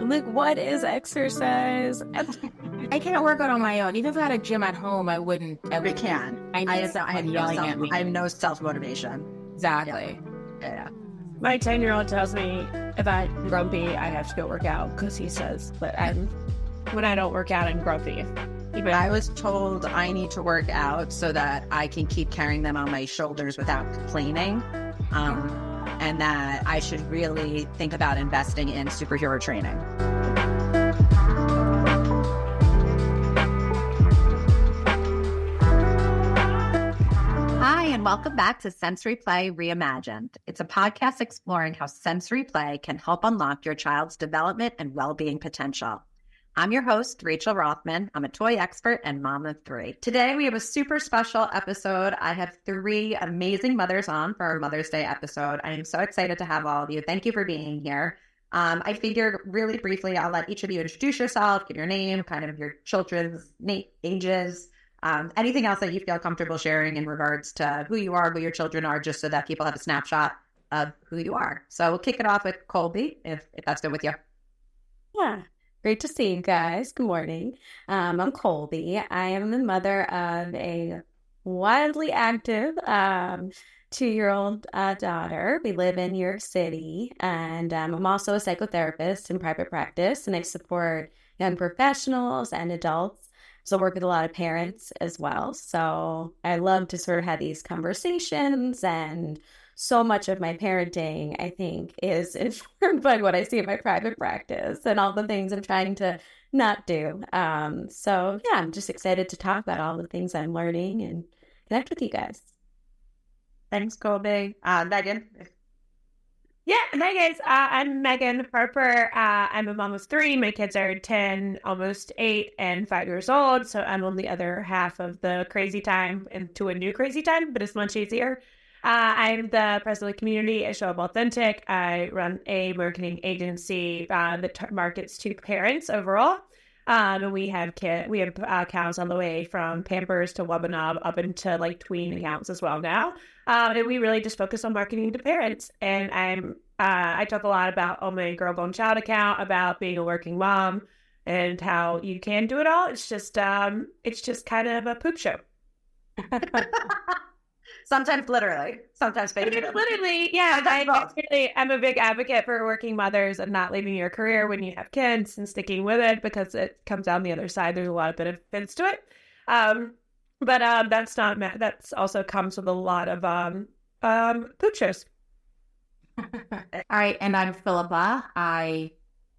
I'm like, what is exercise? I can't work out on my own. Even if I had a gym at home, I wouldn't. We can't. I have no self-motivation. Exactly. Yeah. My 10-year-old tells me if I'm grumpy, I have to go work out because he says that when I don't work out, I'm grumpy. I was told I need to work out so that I can keep carrying them on my shoulders without complaining, and that I should really think about investing in superhero training. Hi, and welcome back to Sensory Play Reimagined. It's a podcast exploring how sensory play can help unlock your child's development and well-being potential. I'm your host, Rachel Rothman. I'm a toy expert and mom of 3. Today, we have a super special episode. I have 3 amazing mothers on for our Mother's Day episode. I am so excited to have all of you. Thank you for being here. I figured really briefly, I'll let each of you introduce yourself, give your name, kind of your children's ages, anything else that you feel comfortable sharing in regards to who you are, who your children are, just so that people have a snapshot of who you are. So we'll kick it off with Colby, if that's good with you. Yeah. Great to see you guys. Good morning. I'm Colby. I am the mother of a wildly active 2-year-old daughter. We live in New York City, and I'm also a psychotherapist in private practice, and I support young professionals and adults. So I work with a lot of parents as well. So I love to sort of have these conversations, and so much of my parenting, I think, is informed by what I see in my private practice and all the things I'm trying to not do. So yeah, I'm just excited to talk about all the things I'm learning and connect with you guys. Thanks, Colby. Megan. Yeah, hi guys. I'm Megan Harper. I'm a mom of 3. My kids are 10, almost 8, and 5 years old. So I'm on the other half of the crazy time into a new crazy time, but it's much easier. I'm the president of the community at Show Up Authentic. I run a marketing agency that markets to parents overall. And we have accounts on the way from Pampers to Webinob up into like tween accounts as well now. And we really just focus on marketing to parents. And I talk a lot about on my Girl Bone Child account about being a working mom and how you can do it all. It's just kind of a poop show. Sometimes literally, sometimes figuratively. Literally, yeah. I'm a big advocate for working mothers and not leaving your career when you have kids and sticking with it because it comes down the other side. There's a lot of benefits to it. But that's also comes with a lot of poop shows. All right, and I'm Phillipa. I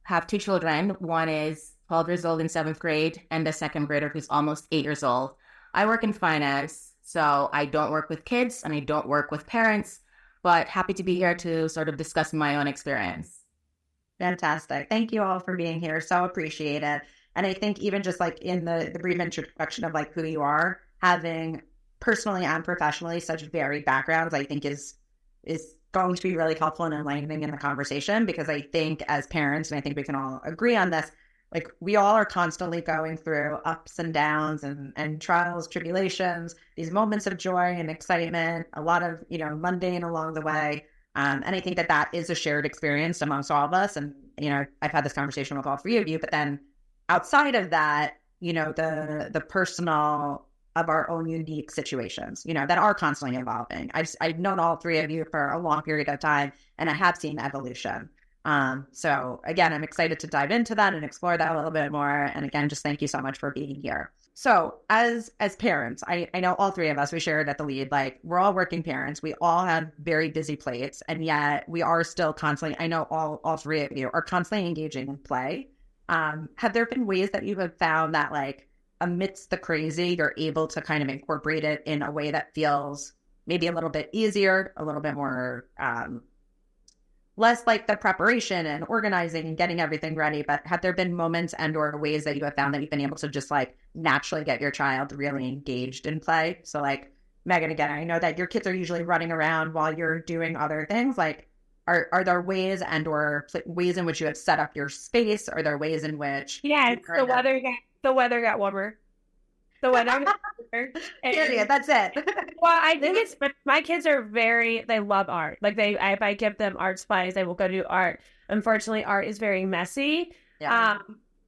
have 2 children. One is 12 years old in 7th grade, and a second grader who's almost 8 years old. I work in finance. So I don't work with kids and I don't work with parents, but happy to be here to sort of discuss my own experience. Fantastic. Thank you all for being here. So appreciate it. And I think even just like in the brief introduction of like who you are, having personally and professionally such varied backgrounds, I think is going to be really helpful and enlightening in the conversation, because I think as parents, and I think we can all agree on this, like we all are constantly going through ups and downs and trials, tribulations, these moments of joy and excitement, a lot of, mundane along the way. And I think that is a shared experience amongst all of us. And, I've had this conversation with all 3 of you, but then outside of that, the personal of our own unique situations, that are constantly evolving. I've known all 3 of you for a long period of time, and I have seen evolution. So again, I'm excited to dive into that and explore that a little bit more. And again, just thank you so much for being here. So as parents, I know all 3 of us, we shared at the lead, like we're all working parents. We all have very busy plates, and yet we are still constantly, I know all 3 of you are constantly engaging in play. Have there been ways that you have found that like amidst the crazy, you're able to kind of incorporate it in a way that feels maybe a little bit easier, a little bit more, less like the preparation and organizing and getting everything ready, but have there been moments and or ways that you have found that you've been able to just like naturally get your child really engaged in play? So like Megan, again, I know that your kids are usually running around while you're doing other things. Like, are there ways and or ways in which you have set up your space? Are there ways in which the weather got warmer? The weather. Period. That's it. Well, I think my kids are they love art. Like if I give them art supplies, they will go do art. Unfortunately, art is very messy. Yeah.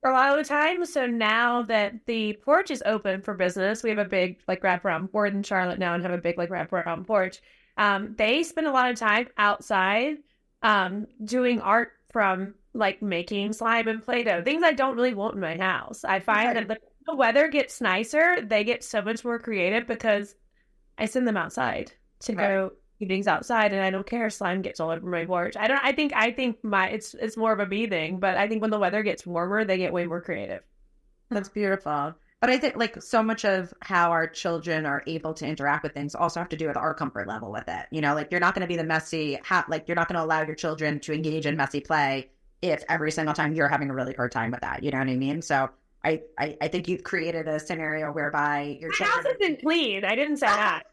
A lot of the time. So now that the porch is open for business, we have a big like wraparound. We're in Charlotte now and have a big like wraparound porch. They spend a lot of time outside doing art from like making slime and Play-Doh, things I don't really want in my house. I find that the weather gets nicer, they get so much more creative because I send them outside to go evenings outside, and I don't care. Slime gets all over my porch. I think my it's more of a me thing, but I think when the weather gets warmer, they get way more creative. That's beautiful. But I think like so much of how our children are able to interact with things also have to do with our comfort level with it. You know, like you're not going to be the messy, like you're not going to allow your children to engage in messy play if every single time you're having a really hard time with that. You know what I mean? So I think you've created a scenario whereby your My house isn't clean. I didn't say that.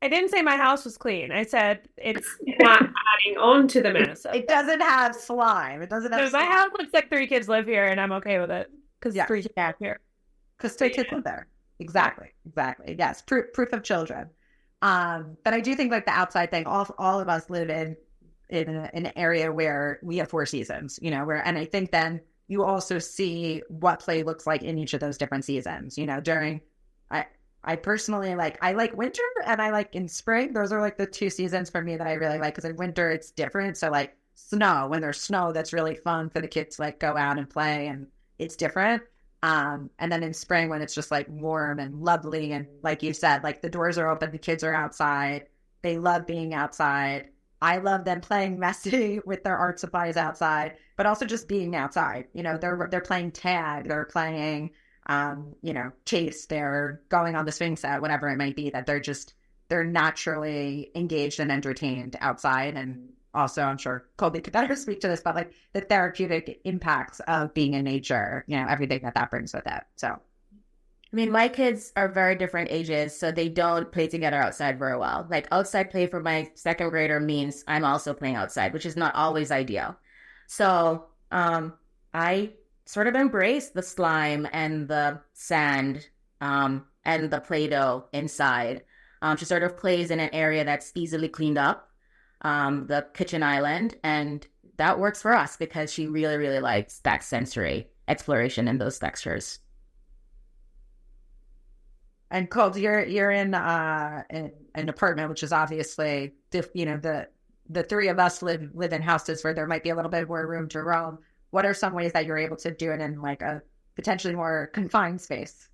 I didn't say my house was clean. I said it's not adding on to the mess. It doesn't have slime. It doesn't have my house looks like 3 kids live here, and I'm okay with it because 3 kids live here. Because 3 kids live there. Exactly. Yes, proof of children. But I do think like the outside thing. All of us live in an area where we have 4 seasons. You know, and I think then you also see what play looks like in each of those different seasons. You know, I personally I like winter and I like in spring. Those are like the 2 seasons for me that I really like, because in winter it's different. So like snow, when there's snow, that's really fun for the kids to like go out and play, and it's different. And then in spring when it's just like warm and lovely, and like you said, like the doors are open, the kids are outside. They love being outside. I love them playing messy with their art supplies outside, but also just being outside. You know, they're playing tag, they're playing you know, chase, they're going on the swing set, whatever it might be, that they're naturally engaged and entertained outside. And also, I'm sure Colby could better speak to this, but like the therapeutic impacts of being in nature, you know, everything that brings with it. So, I mean, my kids are very different ages, so they don't play together outside very well. Like outside play for my 2nd grader means I'm also playing outside, which is not always ideal. So, I sort of embrace the slime and the sand and the Play-Doh inside. She sort of plays in an area that's easily cleaned up, the kitchen island, and that works for us because she really, really likes that sensory exploration and those textures. And Colt, you're in an apartment, which is obviously you know, the 3 of us live in houses where there might be a little bit more room to roam. What are some ways that you're able to do it in like a potentially more confined space?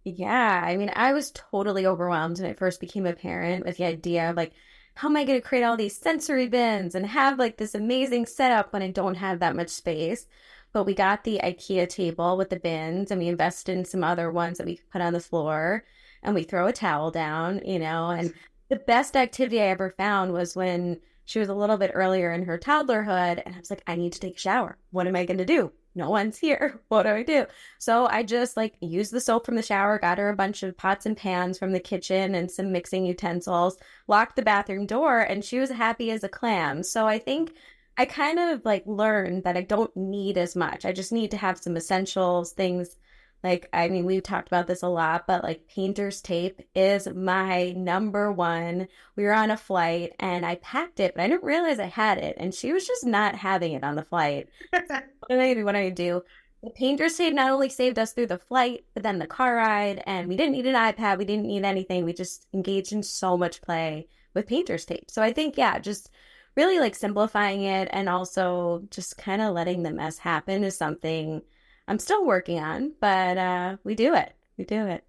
Yeah, I mean, I was totally overwhelmed when I first became a parent with the idea of like, how am I going to create all these sensory bins and have like this amazing setup when I don't have that much space? But we got the IKEA table with the bins, and we invested in some other ones that we could put on the floor, and we throw a towel down, you know. And the best activity I ever found was when she was a little bit earlier in her toddlerhood, and I was like, I need to take a shower. What am I going to do? No one's here. What do I do? So I just like used the soap from the shower, got her a bunch of pots and pans from the kitchen and some mixing utensils, locked the bathroom door, and she was happy as a clam. So I think I kind of like learned that I don't need as much. I just need to have some essentials, things like, I mean, we've talked about this a lot, but like painter's tape is my number one. We were on a flight and I packed it, but I didn't realize I had it. And she was just not having it on the flight. What do I do? The painter's tape not only saved us through the flight, but then the car ride. And we didn't need an iPad. We didn't need anything. We just engaged in so much play with painter's tape. So I think, yeah, just really like simplifying it and also just kind of letting the mess happen is something I'm still working on, but we do it. We do it.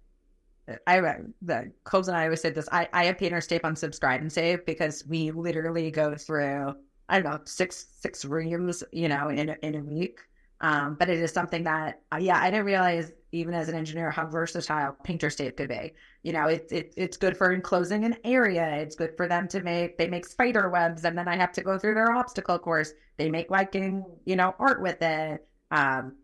The Coles and I always say this. I have painter's tape on Subscribe and Save because we literally go through, I don't know, six rooms, you know, in a week. But it is something that, I didn't realize even as an engineer how versatile painter's tape could be. You know, it's good for enclosing an area. It's good for them they make spider webs, and then I have to go through their obstacle course. They make liking, you know, art with it.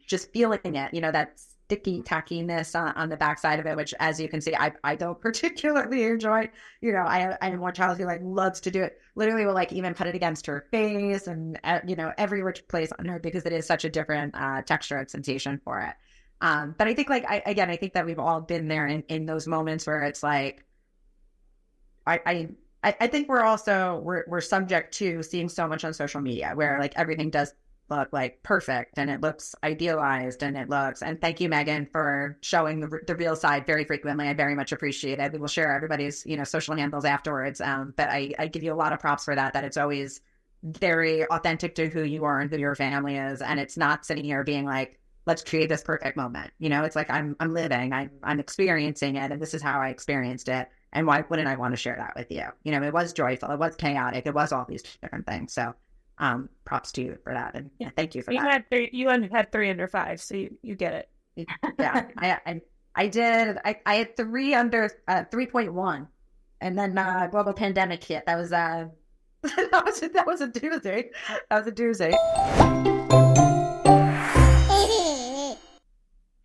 Just feeling it, you know, that sticky tackiness on the backside of it, which, as you can see, I don't particularly enjoy. You know, I have one child who like loves to do it. Literally will like even put it against her face and, you know, every which place on her, because it is such a different texture and sensation for it. But I think like, I think that we've all been there in those moments where it's like, I think we're subject to seeing so much on social media where like everything does look like perfect and it looks idealized and and thank you, Megan, for showing the real side very frequently. I very much appreciate it. We will share everybody's, social handles afterwards. But I give you a lot of props for that it's always very authentic to who you are and who your family is. And it's not sitting here being like, let's create this perfect moment. It's like, I'm living, I'm experiencing it. And this is how I experienced it. And why wouldn't I want to share that with you? It was joyful. It was chaotic. It was all these different things. So props to you for that. And thank you for that. You had 3 under 5, so you get it. Yeah, I did. I had 3 under 3.1. And then global pandemic hit. That was that was a doozy. That was a doozy.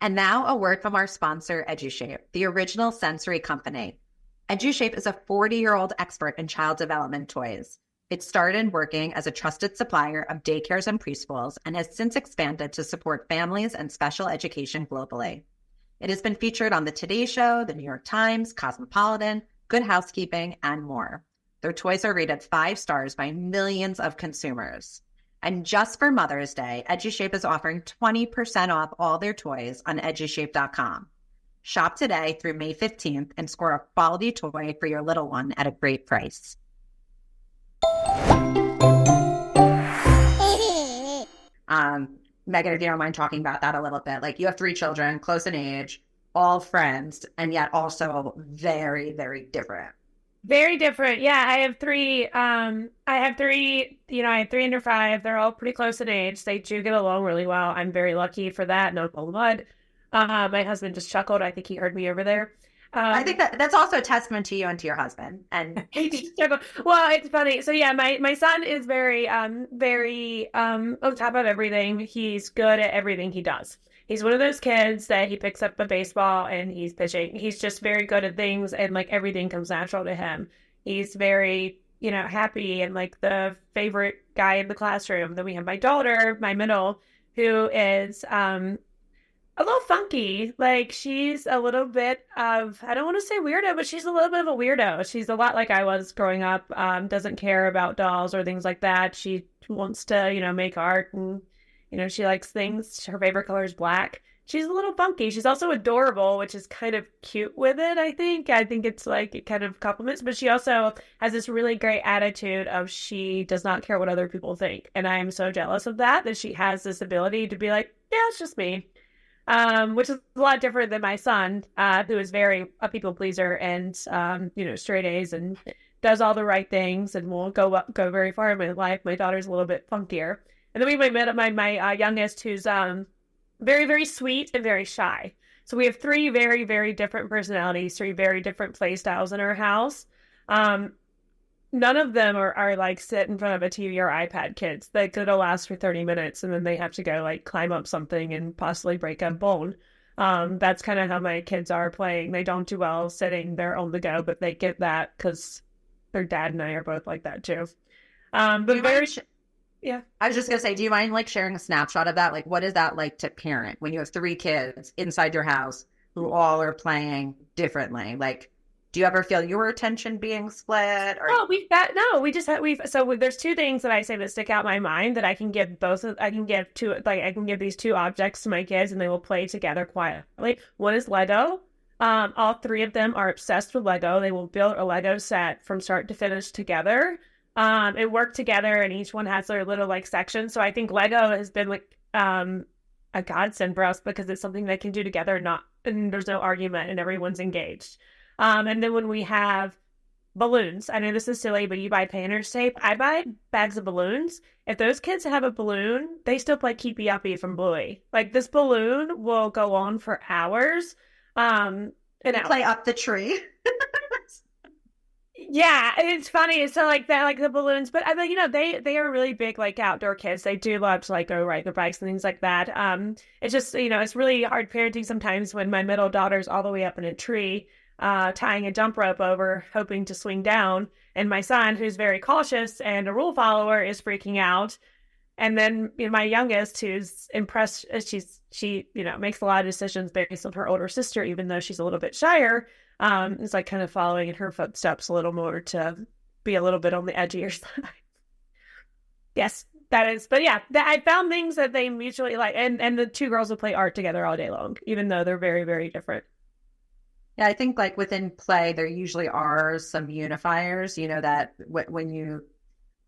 And now a word from our sponsor, EduShape, the original sensory company. EduShape is a 40-year-old expert in child development toys. It started working as a trusted supplier of daycares and preschools and has since expanded to support families and special education globally. It has been featured on the Today Show, the New York Times, Cosmopolitan, Good Housekeeping, and more. Their toys are rated 5 stars by millions of consumers. And just for Mother's Day, EduShape is offering 20% off all their toys on edushape.com. Shop today through May 15th and score a quality toy for your little one at a great price. Megan, if you don't mind talking about that a little bit, like you have 3 children, close in age, all friends, and yet also very, very different. Very different. Yeah, I have 3. I have 3 under 5. They're all pretty close in age. They do get along really well. I'm very lucky for that. No mud. My husband just chuckled. I think he heard me over there. I think that's also a testament to you and to your husband. And well, it's funny. So yeah, my son is very on top of everything. He's good at everything he does. He's one of those kids that he picks up a baseball and he's pitching. He's just very good at things and like everything comes natural to him. He's very, happy and like the favorite guy in the classroom. Then we have my daughter, my middle, who is a little funky. Like she's a little bit of, I don't want to say weirdo, but she's a little bit of a weirdo. She's a lot like I was growing up, doesn't care about dolls or things like that. She wants to, make art and, she likes things. Her favorite color is black. She's a little funky. She's also adorable, which is kind of cute with it, I think. I think it's like, it kind of compliments, but she also has this really great attitude of she does not care what other people think. And I am so jealous of that she has this ability to be like, yeah, it's just me. Which is a lot different than my son, who is very a people pleaser and, straight A's and does all the right things and will go very far in my life. My daughter's a little bit funkier. And then we met my youngest, who's very, very sweet and very shy. So we have 3 very, very different personalities, 3 very different play styles in our house. None of them are like sit in front of a TV or iPad kids. Like it'll last for 30 minutes and then they have to go like climb up something and possibly break a bone. That's kind of how my kids are playing. They don't do well sitting. They're on the go, but they get that because their dad and I are both like that too. But very... Yeah. I was just going to say, do you mind like sharing a snapshot of that? Like, what is that like to parent when you have 3 kids inside your house who all are playing differently? Like, do you ever feel your attention being split? Or... Oh, there's 2 things that I say that stick out in my mind that I can give I can give these 2 objects to my kids and they will play together quietly. One is Lego. All 3 of them are obsessed with Lego. They will build a Lego set from start to finish together. And work together and each one has their little like section. So I think Lego has been like a godsend for us because it's something they can do together, and there's no argument and everyone's engaged. And then when we have balloons, I know this is silly, but you buy painter's tape. I buy bags of balloons. If those kids have a balloon, they still play Keepy Uppy from Bluey. Like this balloon will go on for hours. And play up the tree. Yeah, it's funny. So like that, like the balloons, but I mean, they are really big, like outdoor kids. They do love to like go ride their bikes and things like that. It's just, it's really hard parenting sometimes when my middle daughter's all the way up in a tree, tying a jump rope over, hoping to swing down. And my son, who's very cautious and a rule follower, is freaking out. And then my youngest, who's impressed, she makes a lot of decisions based on her older sister, even though she's a little bit shyer. Is like kind of following in her footsteps a little more to be a little bit on the edgier side. Yes. That is, but yeah, I found things that they mutually like, and the two girls will play art together all day long, even though they're very, very different. Yeah, I think like within play, there usually are some unifiers, that when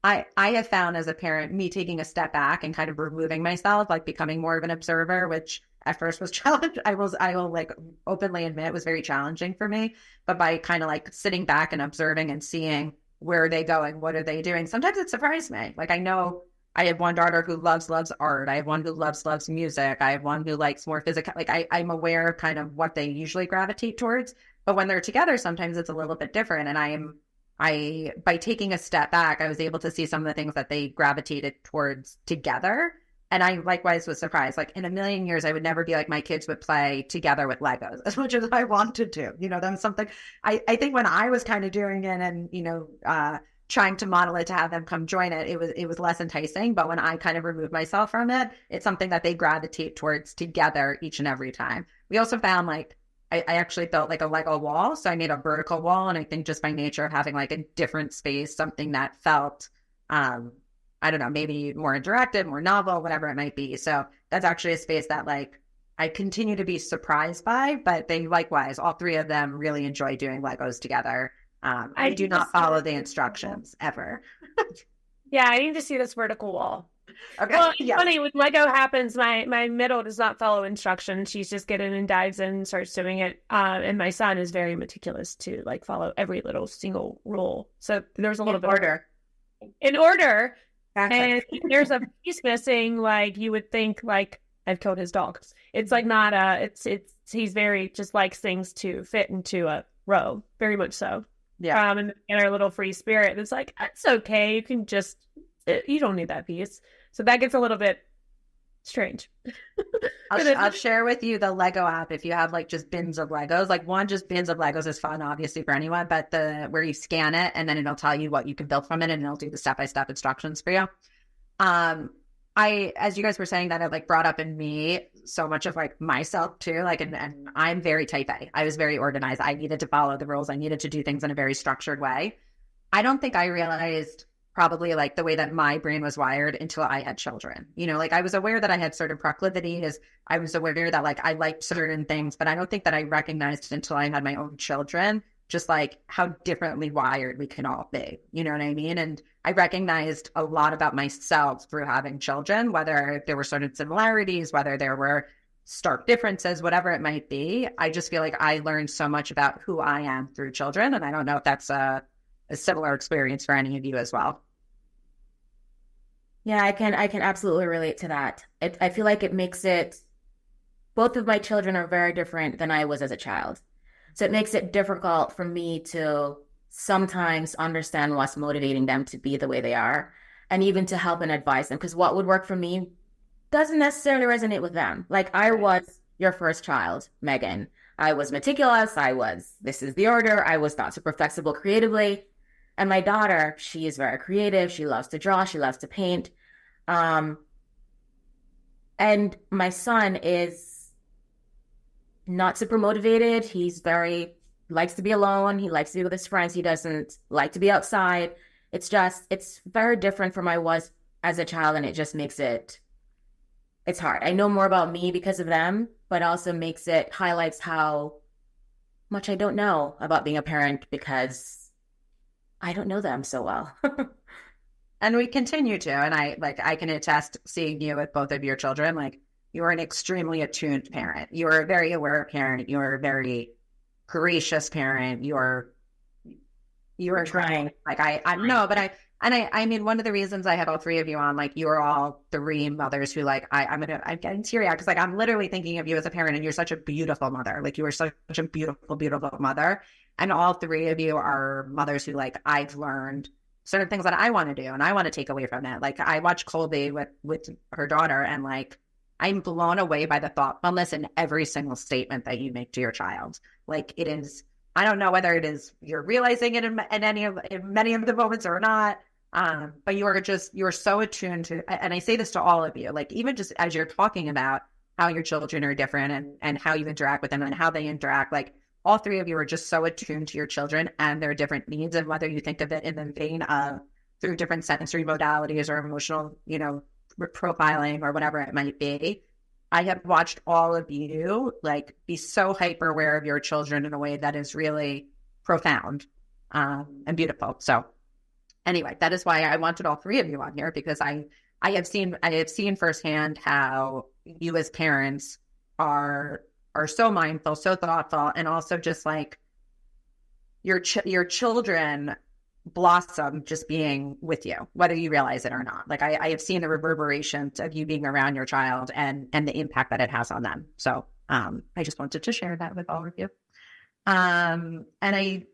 I have found as a parent, me taking a step back and kind of removing myself, like becoming more of an observer, which at first was challenging. I will like openly admit was very challenging for me. But by kind of like sitting back and observing and seeing where are they going, what are they doing, sometimes it surprised me. Like I know I have one daughter who loves art. I have one who loves music. I have one who likes more physical. Like I'm aware of kind of what they usually gravitate towards. But when they're together, sometimes it's a little bit different. And by taking a step back, I was able to see some of the things that they gravitated towards together. And I likewise was surprised. Like in a million years, I would never be like my kids would play together with Legos as much as I wanted to. That was something I think when I was kind of doing it and, trying to model it to have them come join it, it was less enticing. But when I kind of removed myself from it, it's something that they gravitate towards together each and every time. We also found like, I actually built like a Lego wall. So I made a vertical wall. And I think just by nature of having like a different space, something that felt, I don't know, maybe more interactive, more novel, whatever it might be. So that's actually a space that like I continue to be surprised by, but they likewise, all three of them really enjoy doing Legos together. I do not follow the instructions ever. Yeah, I need to see this vertical wall. Okay. Well, it's funny, when Lego happens, my middle does not follow instructions. She's just getting and dives in and starts doing it. And my son is very meticulous to like follow every little single rule. So there's a little bit order. In order. Exactly. And there's a piece missing, like you would think like I've killed his dog. It's like not he's very just likes things to fit into a row, very much so. Yeah. And our little free spirit, it's like, it's okay. You can you don't need that piece. So that gets a little bit strange. I'll share with you the Lego app if you have like just bins of Legos. Like just bins of Legos is fun, obviously, for anyone, but where you scan it and then it'll tell you what you can build from it and it'll do the step-by-step instructions for you. As you guys were saying, that it like brought up in me so much of like myself too, like, and I'm very type A. I was very organized. I needed to follow the rules. I needed to do things in a very structured way. I don't think I realized probably like the way that my brain was wired until I had children. Like I was aware that I had certain proclivities. I was aware that like I liked certain things, but I don't think that I recognized it until I had my own children, just like how differently wired we can all be. You know what I mean? And I recognized a lot about myself through having children, whether there were certain similarities, whether there were stark differences, whatever it might be. I just feel like I learned so much about who I am through children. And I don't know if that's a similar experience for any of you as well. Yeah, I can absolutely relate to that. I feel like it makes it, both of my children are very different than I was as a child. So it makes it difficult for me to sometimes understand what's motivating them to be the way they are, and even to help and advise them, because what would work for me doesn't necessarily resonate with them. Like I was your first child, Megan. I was meticulous. This is the order. I was not super flexible creatively. And my daughter, she is very creative. She loves to draw. She loves to paint. And my son is not super motivated. He's likes to be alone. He likes to be with his friends. He doesn't like to be outside. It's very different from I was as a child. And it just makes it's hard. I know more about me because of them, but also highlights how much I don't know about being a parent because I don't know them so well. And we continue to, and I can attest seeing you with both of your children, like you are an extremely attuned parent. You are a very aware parent. You are a very gracious parent. You are trying. Like I know, but I mean, one of the reasons I have all three of you on, like you're all three mothers who like, I'm getting teary-eyed because like, I'm literally thinking of you as a parent and you're such a beautiful mother. Like you are such a beautiful, beautiful mother. And all three of you are mothers who like, I've learned certain things that I want to do and I want to take away from that. Like I watch Colby with her daughter and like, I'm blown away by the thoughtfulness in every single statement that you make to your child. Like it is, I don't know whether it is you're realizing it in many of the moments or not. But you're so attuned to, and I say this to all of you, like even just as you're talking about how your children are different and how you interact with them and how they interact, like all three of you are just so attuned to your children and their different needs. And whether you think of it in the vein of through different sensory modalities or emotional, profiling or whatever it might be. I have watched all of you like be so hyper aware of your children in a way that is really profound and beautiful. So anyway, that is why I wanted all three of you on here, because I have seen firsthand how you as parents are so mindful, so thoughtful, and also just like your children blossom just being with you, whether you realize it or not. Like I have seen the reverberations of you being around your child and the impact that it has on them. So I just wanted to share that with all of you. And I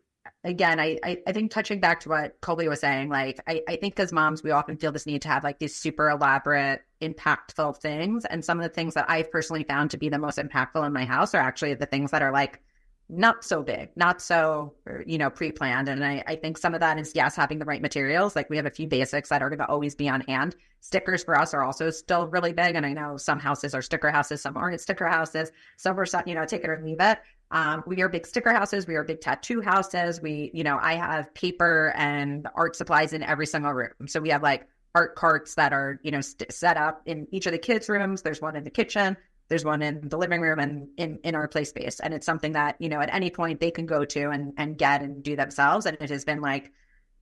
think touching back to what Colby was saying, like I think as moms, we often feel this need to have like these super elaborate, impactful things. And some of the things that I've personally found to be the most impactful in my house are actually the things that are like not so big, not so, pre-planned. And I think some of that is, yes, having the right materials. Like we have a few basics that are going to always be on hand. Stickers for us are also still really big. And I know some houses are sticker houses, some aren't sticker houses. Some are, take it or leave it. We are big sticker houses. We are big tattoo houses. I have paper and art supplies in every single room. So we have like art carts that are, set up in each of the kids' rooms. There's one in the kitchen. There's one in the living room and in our play space. And it's something that, at any point they can go to and get and do themselves. And it has been like,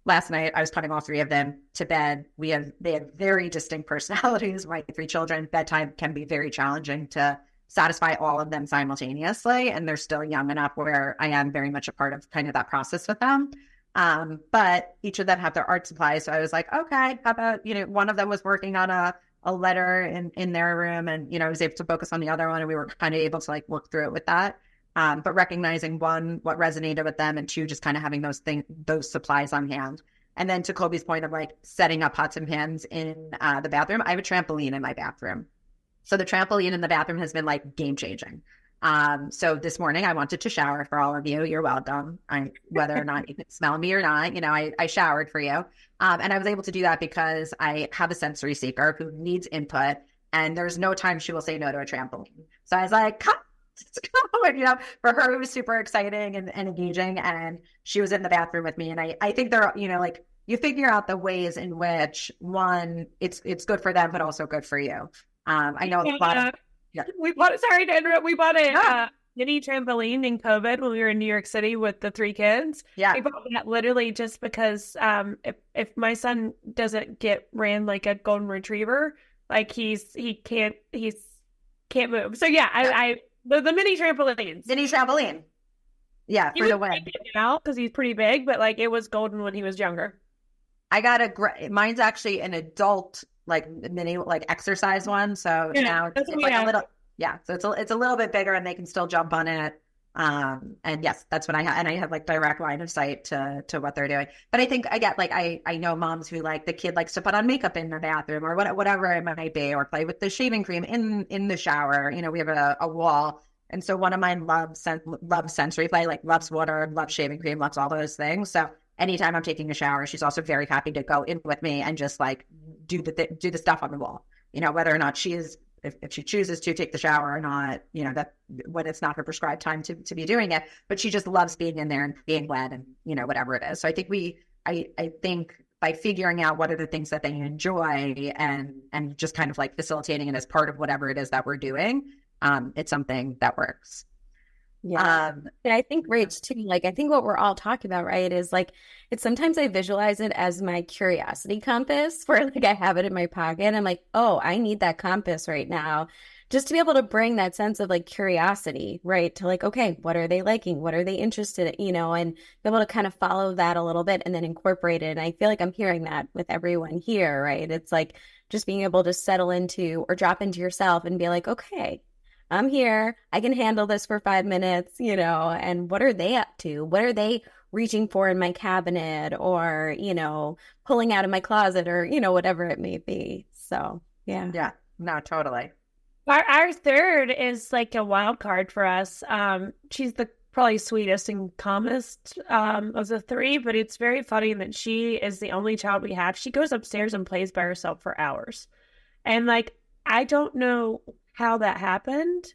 last night I was putting all three of them to bed. They have very distinct personalities. My three children, bedtime can be very challenging to satisfy all of them simultaneously. And they're still young enough where I am very much a part of kind of that process with them. But each of them have their art supplies. So I was like, okay, how about, one of them was working on a letter in their room, and I was able to focus on the other one, and we were kind of able to like work through it with that. But recognizing one, what resonated with them, and two, just kind of having those supplies on hand. And then to Colby's point of like setting up pots and pans in the bathroom, I have a trampoline in my bathroom. So the trampoline in the bathroom has been like game changing. So this morning I wanted to shower for all of you. You're welcome. Whether or not you can smell me or not, I showered for you. And I was able to do that because I have a sensory seeker who needs input, and there's no time she will say no to a trampoline. So I was like, come. For her, it was super exciting and engaging. And she was in the bathroom with me. And I think they're, like you figure out the ways in which one, it's good for them, but also good for you. I know a lot of, yeah. We bought a mini trampoline in COVID when we were in New York City with the three kids. Yeah. We bought that literally just because if my son doesn't get ran like a golden retriever, like he can't move. So yeah, the mini trampolines. Mini trampoline. Yeah, for the win. Now because he's pretty big, but like it was golden when he was younger. I got mine's actually an adult like mini like exercise one. So now it's like a little. Yeah, so it's a little bit bigger, and they can still jump on it. And yes, that's what I have, and I have like direct line of sight to what they're doing. But I think I get like I know moms who like the kid likes to put on makeup in the bathroom or whatever it might be, or play with the shaving cream in the shower. We have a wall, and so one of mine loves sensory play, like loves water, loves shaving cream, loves all those things. So anytime I'm taking a shower, she's also very happy to go in with me and just like do the stuff on the wall. Whether or not she is. If she chooses to take the shower or not, that when it's not her prescribed time to be doing it, but she just loves being in there and being wet and, whatever it is. So I think I think by figuring out what are the things that they enjoy and just kind of like facilitating it as part of whatever it is that we're doing, it's something that works. Yeah. And I think, Rach, too, like, I think what we're all talking about, right, is like, it's sometimes I visualize it as my curiosity compass where like I have it in my pocket. I'm like, oh, I need that compass right now just to be able to bring that sense of like curiosity, right? To like, okay, what are they liking? What are they interested in, and be able to kind of follow that a little bit and then incorporate it. And I feel like I'm hearing that with everyone here, right? It's like just being able to settle into or drop into yourself and be like, okay, I'm here. I can handle this for 5 minutes, and what are they up to? What are they reaching for in my cabinet or, pulling out of my closet or, whatever it may be. So, yeah. Yeah, no, totally. Our third is like a wild card for us. She's the probably sweetest and calmest of the three, but it's very funny that she is the only child we have. She goes upstairs and plays by herself for hours. And like, I don't know how that happened.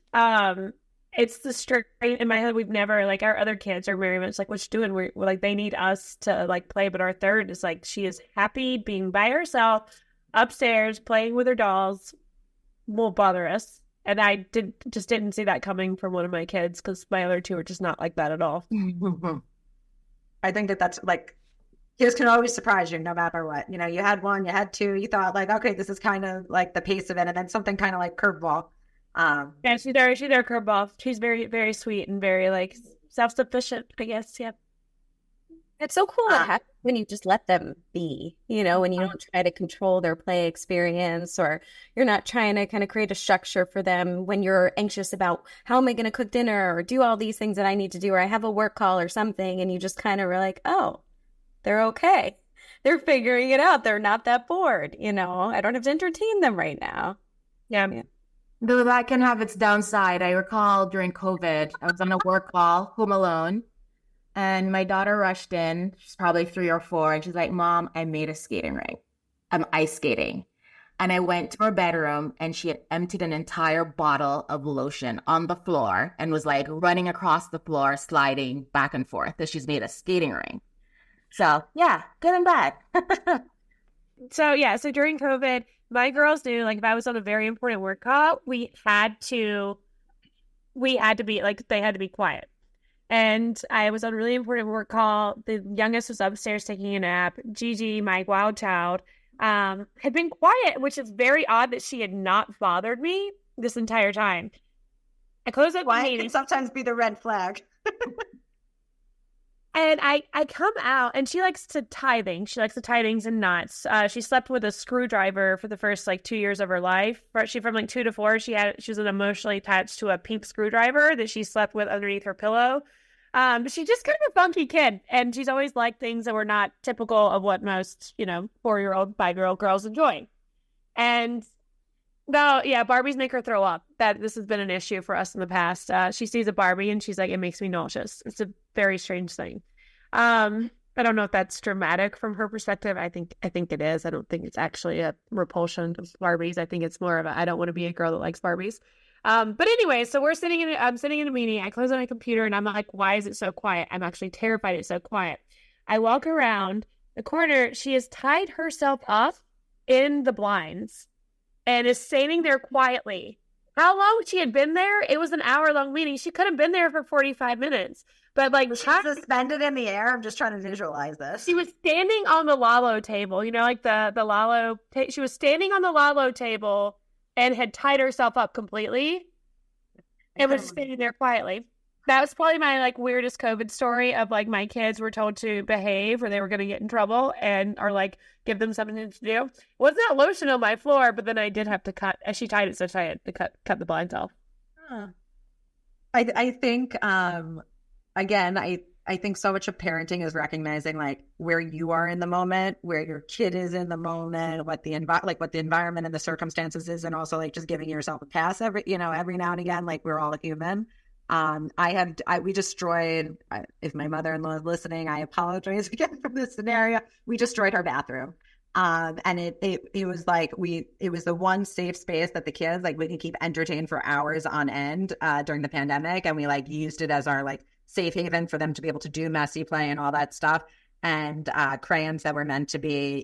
it's the strain in my head. We've never, like, our other kids are very much like, what you doing? We're like, they need us to like play, but our third is like, she is happy being by herself upstairs playing with her dolls, won't bother us. And I didn't see that coming from one of my kids, because my other two are just not like that at all. I think that's like, kids can always surprise you no matter what. You know, you had one, you had two, you thought like, okay, this is kind of like the pace of it, and then something kind of like curveball. Yeah, she's their curveball. She's very, very sweet and very like self-sufficient, I guess. Yeah. It's so cool what happens when you just let them be, you know, when you don't try to control their play experience, or you're not trying to kind of create a structure for them when you're anxious about how am I going to cook dinner or do all these things that I need to do, or I have a work call or something. And you just kind of were like, oh, they're okay. They're figuring it out. They're not that bored. You know, I don't have to entertain them right now. Yeah. Though that can have its downside. I recall during COVID, I was on a work call, home alone, and my daughter rushed in. She's probably 3 or 4, and she's like, Mom, I made a skating rink. I'm ice skating. And I went to her bedroom, and she had emptied an entire bottle of lotion on the floor and was like running across the floor, sliding back and forth, because she's made a skating rink. So yeah, good and bad. So during COVID, my girls knew, like, if I was on a very important work call, we had to be like, they had to be quiet. And I was on a really important work call. The youngest was upstairs taking a nap. Gigi, my wild child, had been quiet, which is very odd that she had not bothered me this entire time. I closed up the meeting. Can sometimes be the red flag. And I come out, and she likes to tie things. She likes to tie things in knots. She slept with a screwdriver for the first like 2 years of her life. From like 2 to 4, she was emotionally attached to a pink screwdriver that she slept with underneath her pillow. She's just kind of a funky kid, and she's always liked things that were not typical of what most, 4-year-old, 5-year-old girls enjoy. And no, yeah, Barbies make her throw up. This has been an issue for us in the past. She sees a Barbie and she's like, it makes me nauseous. It's a very strange thing. I don't know if that's dramatic from her perspective. I think it is. I don't think it's actually a repulsion of Barbies. I think it's more of I don't want to be a girl that likes Barbies. But anyway, so I'm sitting in a meeting. I close on my computer and I'm like, why is it so quiet? I'm actually terrified it's so quiet. I walk around the corner. She has tied herself up in the blinds and is standing there quietly. How long she had been there? It was an hour-long meeting. She could have been there for 45 minutes. But like, was she suspended in the air? I'm just trying to visualize this. She was standing on the Lalo table. Like the Lalo. She was standing on the Lalo table and had tied herself up completely and was standing there quietly. That was probably my like weirdest COVID story of like my kids were told to behave or they were going to get in trouble and are like, give them something to do. It wasn't that lotion on my floor, but then I did have to cut, as she tied it so tight, to cut the blinds off. Huh. I think, again, I think so much of parenting is recognizing like where you are in the moment, where your kid is in the moment, what the environment and the circumstances is, and also like just giving yourself a pass every now and again, like we're all a human. We destroyed, if my mother-in-law is listening, I apologize again for this scenario. We destroyed our bathroom. And it was like, it was the one safe space that the kids, like we could keep entertained for hours on end, during the pandemic. And we like used it as our like safe haven for them to be able to do messy play and all that stuff. And, crayons that were meant to be,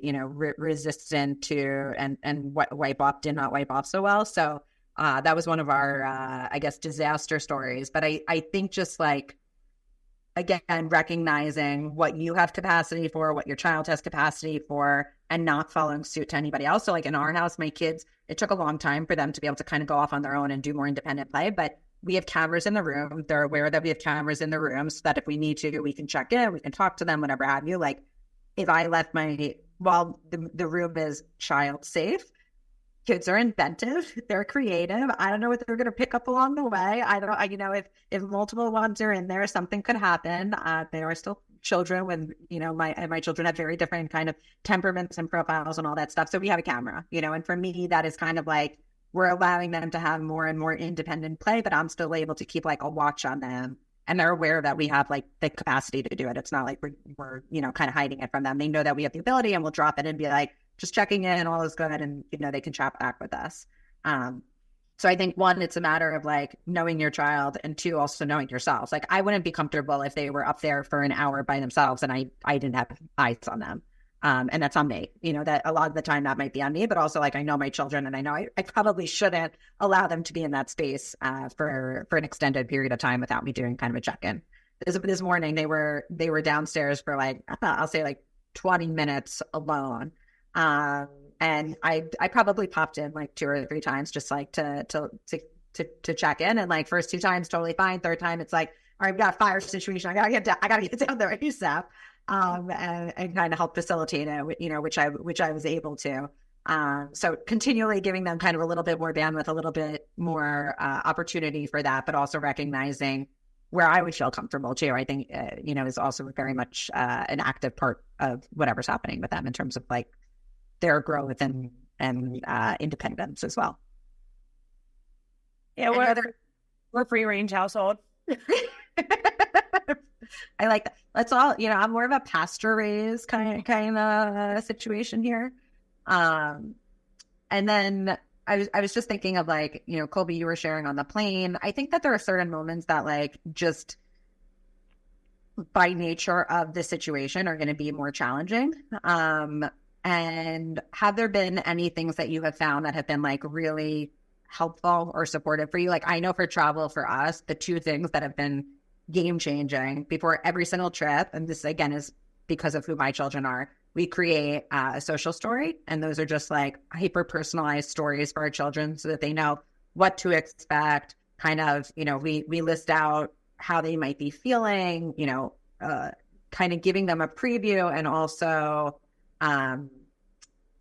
resistant to, and wipe off did not wipe off so well. So, that was one of our, I guess, disaster stories. But I think just like, again, recognizing what you have capacity for, what your child has capacity for, and not following suit to anybody else. So like in our house, my kids, it took a long time for them to be able to kind of go off on their own and do more independent play. But we have cameras in the room. They're aware that we have cameras in the room so that if we need to, we can check in, we can talk to them, whatever have you. Like if I left while the room is child safe, kids are inventive. They're creative. I don't know what they're going to pick up along the way. If multiple ones are in there, something could happen. They are still children when, my children have very different kind of temperaments and profiles and all that stuff. So we have a camera, and for me, that is kind of like, we're allowing them to have more and more independent play, but I'm still able to keep like a watch on them. And they're aware that we have like the capacity to do it. It's not like we're kind of hiding it from them. They know that we have the ability and we'll drop it and be like, just checking in, all is good, and they can chat back with us. So So I think one, it's a matter of like knowing your child, and two, also knowing yourselves. Like I wouldn't be comfortable if they were up there for an hour by themselves and I didn't have eyes on them. And that's on me, that a lot of the time that might be on me, but also like I know my children, and I know I probably shouldn't allow them to be in that space for an extended period of time without me doing kind of a check-in. This morning they were downstairs for like, I'll say like 20 minutes alone. And I probably popped in like 2 or 3 times just like to check in, and like first 2 times totally fine. Third time it's like, all right, we've got a fire situation. I gotta get down there ASAP. And kind of help facilitate it, which I was able to. So continually giving them kind of a little bit more bandwidth, a little bit more opportunity for that, but also recognizing where I would feel comfortable too. I think, is also very much an active part of whatever's happening with them in terms of like their growth and independence as well. Yeah, we're free range household. I like that. Let's all, I'm more of a pasture raised kind of situation here. And then I was just thinking of like, Colby, you were sharing on the plane. I think that there are certain moments that like just by nature of the situation are going to be more challenging. And have there been any things that you have found that have been like really helpful or supportive for you? Like I know for travel for us, the 2 things that have been game changing before every single trip, and this again is because of who my children are, we create a social story, and those are just like hyper personalized stories for our children so that they know what to expect. Kind of, we list out how they might be feeling, kind of giving them a preview, and also and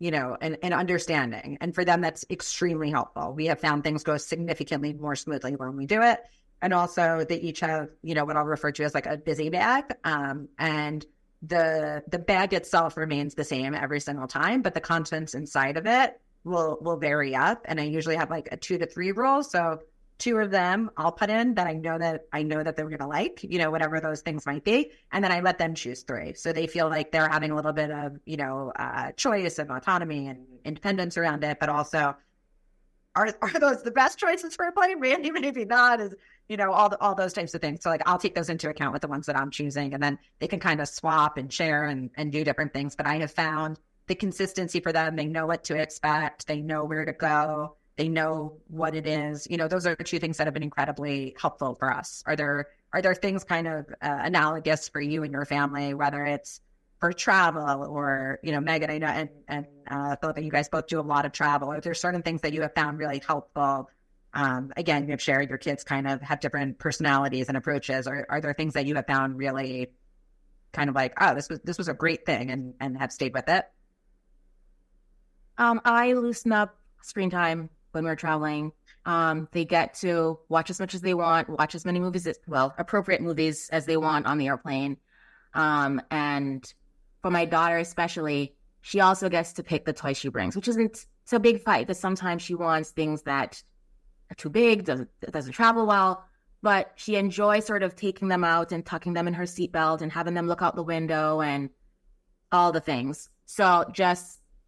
understanding. And for them, that's extremely helpful. We have found things go significantly more smoothly when we do it. And also they each have, what I'll refer to as like a busy bag. And the bag itself remains the same every single time, but the contents inside of it will vary up. And I usually have like a 2 to 3 rule. So 2 of them I'll put in that I know that they're going to like, whatever those things might be. And then I let them choose 3. So they feel like they're having a little bit of, choice and autonomy and independence around it, but also are those the best choices for a plane? Maybe not, is, all those types of things. So like, I'll take those into account with the ones that I'm choosing, and then they can kind of swap and share and do different things. But I have found the consistency for them. They know what to expect. They know where to go. They know what it is. Those are 2 things that have been incredibly helpful for us. Are there things kind of analogous for you and your family, whether it's for travel or, Megan, I know, and Phillipa, you guys both do a lot of travel. Are there certain things that you have found really helpful? Again, you've shared your kids kind of have different personalities and approaches. Are there things that you have found really kind of like, oh, this was a great thing and have stayed with it? I loosen up screen time when we're traveling. They get to watch as much as they want, watch as many movies appropriate movies as they want on the airplane. And for my daughter especially, she also gets to pick the toy she brings, which it's a big fight because sometimes she wants things that are too big, doesn't travel well, but she enjoys sort of taking them out and tucking them in her seatbelt and having them look out the window and all the things. So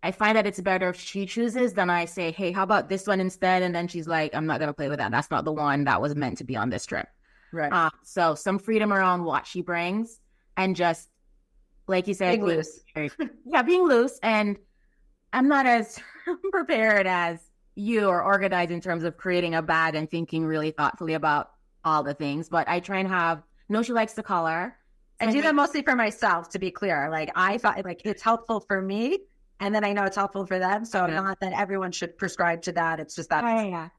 I find that it's better if she chooses than I say, hey, how about this one instead? And then she's like, I'm not going to play with that. That's not the one that was meant to be on this trip. Right. So some freedom around what she brings, and just, like you said, being loose. Being loose. And I'm not as prepared as you or organized in terms of creating a bag and thinking really thoughtfully about all the things. But I try and she likes the color. I do that mostly for myself, to be clear. Like I thought like it's helpful for me, and then I know it's helpful for them. So not that everyone should prescribe to that. It's just that.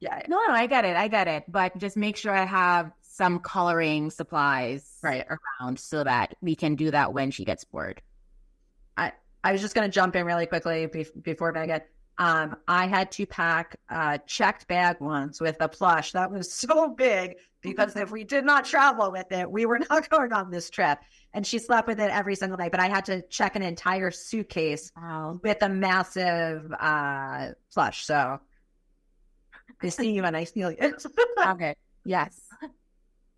Yeah. No, I get it. But just make sure I have some coloring supplies around so that we can do that when she gets bored. I was just going to jump in really quickly before Megan. I had to pack a checked bag once with a plush that was so big because if we did not travel with it, we were not going on this trip. And she slept with it every single night. But I had to check an entire suitcase with a massive plush. So I see you and I feel you. Okay. Yes.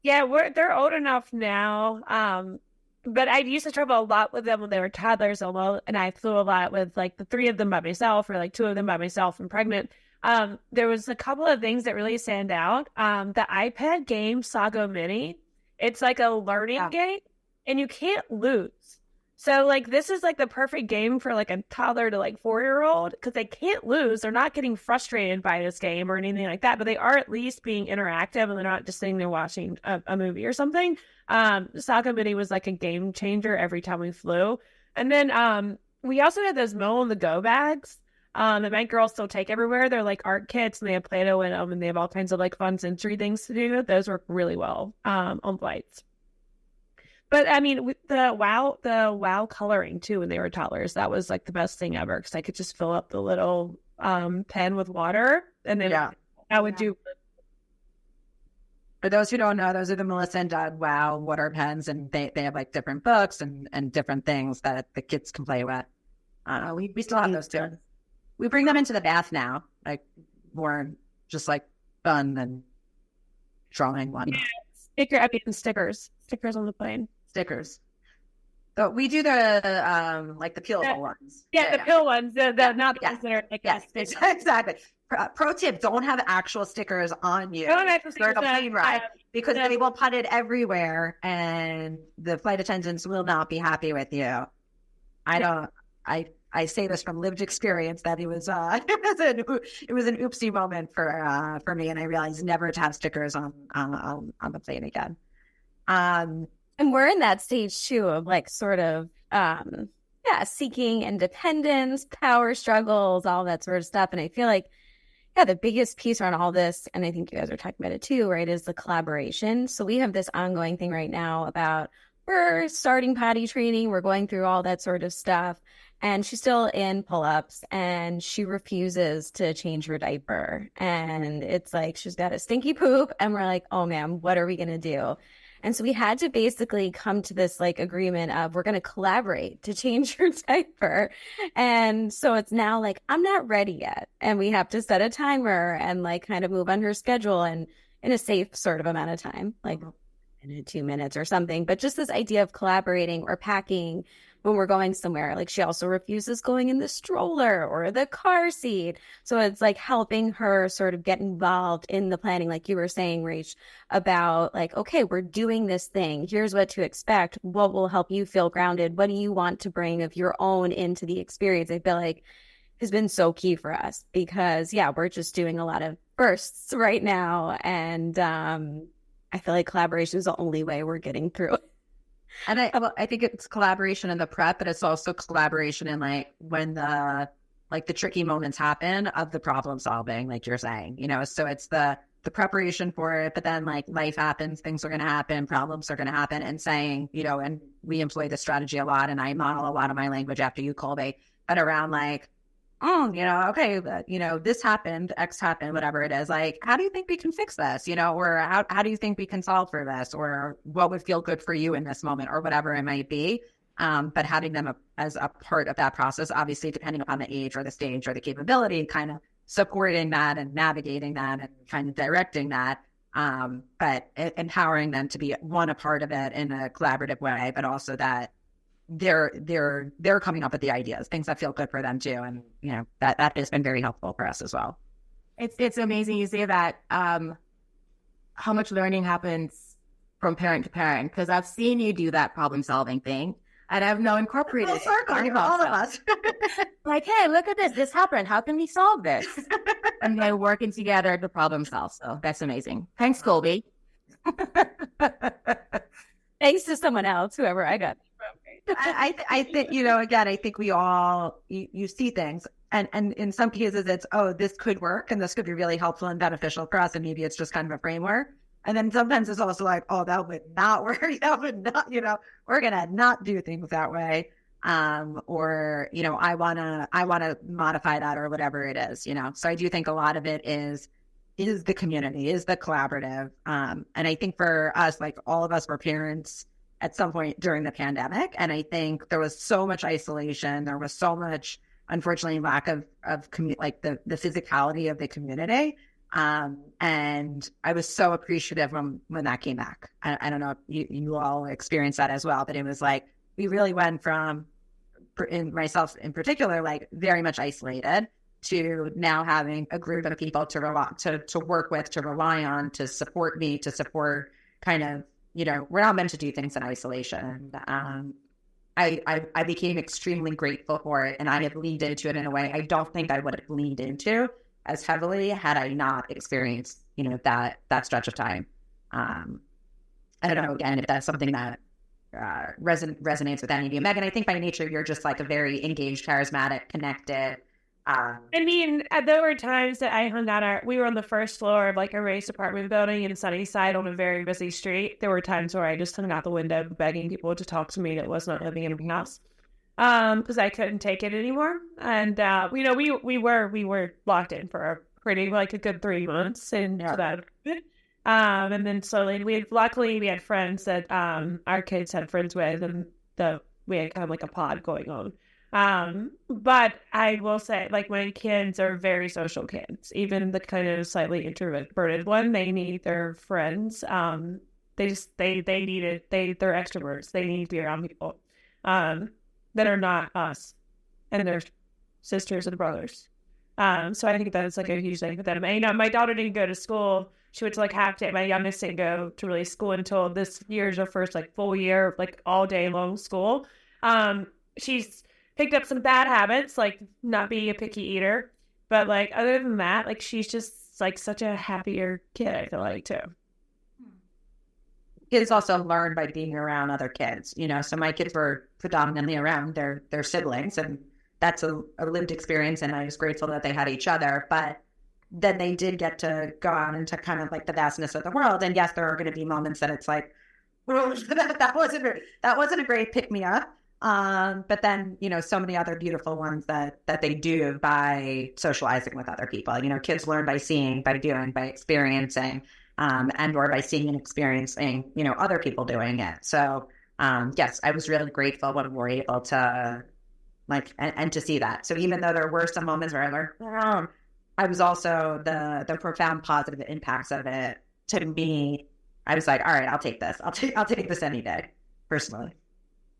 Yeah, they're old enough now. But I used to travel a lot with them when they were toddlers alone, and I flew a lot with like the 3 of them by myself or like 2 of them by myself and pregnant. There was a couple of things that really stand out. The iPad game Sago Mini, it's like a learning game and you can't lose. So like this is like the perfect game for like a toddler to like 4-year-old because they can't lose. They're not getting frustrated by this game or anything like that, but they are at least being interactive and they're not just sitting there watching a movie or something. Saga Mini was like a game changer every time we flew. And then we also had those Mo on the Go bags that my girls still take everywhere. They're like art kits and they have Play-Doh in them and they have all kinds of like fun sensory things to do. Those work really well on flights. But I mean, with the wow coloring too when they were toddlers, that was like the best thing ever because I could just fill up the little pen with water and then I would do. For those who don't know, those are the Melissa and Doug Wow water pens, and they have like different books and different things that the kids can play with. We still have those too. We bring them into the bath now, like more just like fun than drawing one. Yeah, stickers on the plane. Stickers. So we do the like the peelable ones. Yeah, the peel ones. The not the ones that are like exactly. Pro tip: don't have actual stickers on you during a plane ride because they will put it everywhere, and the flight attendants will not be happy with you. I say this from lived experience that it was an oopsie moment for me, and I realized never to have stickers on the plane again. And we're in that stage too of like sort of seeking independence, power struggles, all that sort of stuff. And I feel like the biggest piece around all this, and I think you guys are talking about it too, right, is the collaboration. So we have this ongoing thing right now about we're starting potty training, we're going through all that sort of stuff. And she's still in pull-ups and she refuses to change her diaper. And it's like she's got a stinky poop and we're like, oh man, what are we going to do? And so we had to basically come to this like agreement of we're going to collaborate to change her diaper. And so it's now like, I'm not ready yet. And we have to set a timer and like kind of move on her schedule and in a safe sort of amount of time, like in 2 minutes or something. But just this idea of collaborating or packing when we're going somewhere. Like she also refuses going in the stroller or the car seat. So it's like helping her sort of get involved in the planning, like you were saying, Rach, about like, okay, we're doing this thing. Here's what to expect. What will help you feel grounded? What do you want to bring of your own into the experience? I feel like has been so key for us because we're just doing a lot of bursts right now. And I feel like collaboration is the only way we're getting through it. And I think it's collaboration in the prep, but it's also collaboration in like when the tricky moments happen of the problem solving, like you're saying, so it's the preparation for it, but then like life happens, things are going to happen, problems are going to happen, and saying, and we employ this strategy a lot, and I model a lot of my language after you, Colby, but around like, okay, this happened, X happened, whatever it is. Like, how do you think we can fix this? Or how do you think we can solve for this? Or what would feel good for you in this moment, or whatever it might be. But having them as a part of that process, obviously, depending upon the age or the stage or the capability, kind of supporting that and navigating that and kind of directing that. But empowering them to be a part of it in a collaborative way, but also that they're coming up with the ideas, things that feel good for them too. And, that has been very helpful for us as well. It's amazing you say that, how much learning happens from parent to parent, because I've seen you do that problem solving thing and I've now incorporated it. All of us. Like, hey, look at this. This happened. How can we solve this? And they're working together to problem solve. So that's amazing. Thanks, Colby. Thanks to someone else, whoever I got. I think, again, I think we all, you see things and in some cases it's, this could work and this could be really helpful and beneficial for us. And maybe it's just kind of a framework. And then sometimes it's also like, that would not work. That would not, we're going to not do things that way. Or, I want to modify that or whatever it is, So I do think a lot of it is the community, is the collaborative. And I think for us, like all of us were parents at some point during the pandemic. And I think there was so much isolation. There was so much, unfortunately, lack of like the physicality of the community. And I was so appreciative when that came back. I don't know if you all experienced that as well, but it was like, we really went from, in myself in particular, like very much isolated to now having a group of people to rely to work with, to rely on, to support me, to support kind of, we're not meant to do things in isolation. I became extremely grateful for it, and I have leaned into it in a way I don't think I would have leaned into as heavily had I not experienced, that stretch of time. I don't know, again, if that's something that resonates with any of you. Megan, I think by nature, you're just like a very engaged, charismatic, connected. There were times that I hung out we were on the first floor of like a raised apartment building in Sunnyside on a very busy street. There were times where I just hung out the window begging people to talk to me that was not living in my house. Because I couldn't take it anymore. And, we were locked in for a good 3 months into that. And then slowly luckily we had friends that, our kids had friends with, and we had kind of like a pod going on. But I will say, like, my kids are very social kids. Even the kind of slightly introverted one, they need their friends. They need it. They're extroverts. They need to be around people, that are not us and their sisters and brothers. So I think that's like a huge thing for them. And, my daughter didn't go to school. She went to like half day. My youngest didn't go to really school until this year's her first like full year of like all day long school. She's picked up some bad habits, like not being a picky eater. But like other than that, like she's just like such a happier kid, I feel like, too. Kids also learn by being around other kids, so my kids were predominantly around their siblings, and that's a lived experience, and I was grateful that they had each other. But then they did get to go out into kind of like the vastness of the world. And yes, there are going to be moments that it's like, well, that wasn't a great pick me up. But then, so many other beautiful ones that they do by socializing with other people. Kids learn by seeing, by doing, by experiencing, and or by seeing and experiencing, other people doing it. So, yes, I was really grateful when we were able to and to see that. So even though there were some moments where I learned, I was also the profound positive impacts of it to me. I was like, all right, I'll take this. I'll take this any day, personally.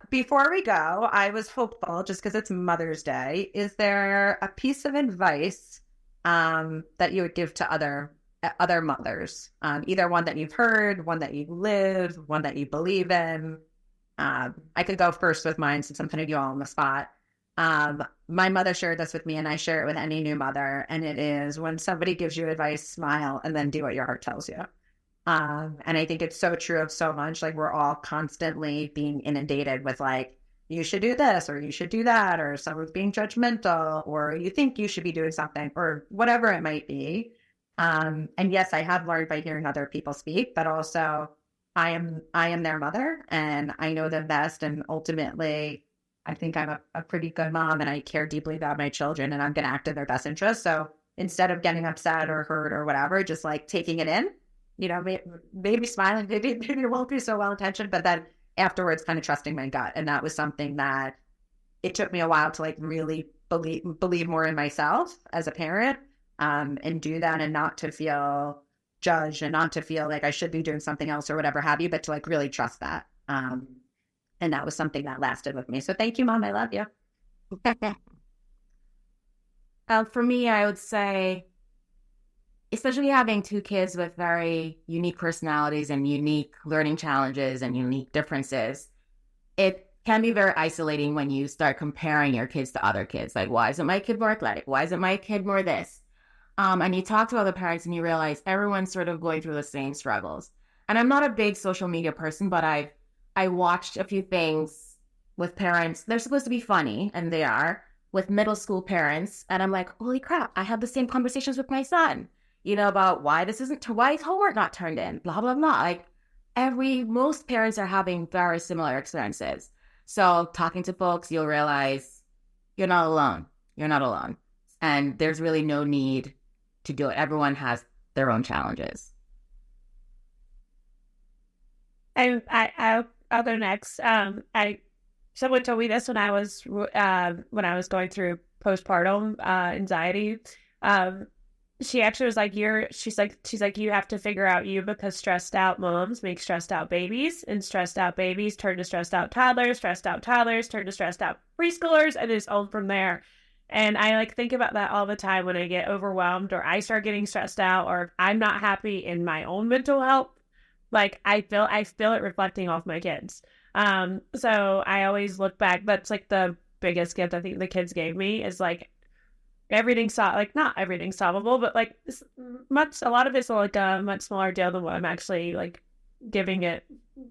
Before we go, I was hopeful, just because it's Mother's Day, is there a piece of advice that you would give to other mothers? Either one that you've heard, one that you've lived, one that you believe in. I could go first with mine since I'm putting you all on the spot. My mother shared this with me, and I share it with any new mother. And it is, when somebody gives you advice, smile and then do what your heart tells you. And I think it's so true of so much. Like, we're all constantly being inundated with like, you should do this or you should do that, or someone's being judgmental, or you think you should be doing something, or whatever it might be. And yes, I have learned by hearing other people speak, but also I am their mother and I know them best. And ultimately, I think I'm a pretty good mom, and I care deeply about my children, and I'm going to act in their best interest. So instead of getting upset or hurt or whatever, just like taking it in, maybe smiling, maybe it won't be so well intentioned, but then afterwards kind of trusting my gut. And that was something that it took me a while to like really believe more in myself as a parent, and do that, and not to feel judged, and not to feel like I should be doing something else or whatever have you, but to like really trust that. And that was something that lasted with me. So thank you, Mom. I love you. For me, I would say, especially having two kids with very unique personalities and unique learning challenges and unique differences, it can be very isolating when you start comparing your kids to other kids. Like, why isn't my kid more athletic? Why isn't my kid more this? And you talk to other parents and you realize everyone's sort of going through the same struggles. And I'm not a big social media person, but I watched a few things with parents. They're supposed to be funny, and they are, with middle school parents. And I'm like, holy crap, I have the same conversations with my son, about why his homework not turned in, blah, blah, blah. Like, most parents are having very similar experiences. So talking to folks, you'll realize you're not alone. You're not alone. And there's really no need to do it. Everyone has their own challenges. I'll go next. Someone told me this when I was going through postpartum anxiety. She actually was like, she's like, you have to figure out you, because stressed out moms make stressed out babies, and stressed out babies turn to stressed out toddlers turn to stressed out preschoolers, and it's on from there. And I like think about that all the time when I get overwhelmed or I start getting stressed out or if I'm not happy in my own mental health. Like I feel it reflecting off my kids. So I always look back. That's like the biggest gift I think the kids gave me is like not everything's solvable, but like a lot of it's like a much smaller deal than what I'm actually like giving it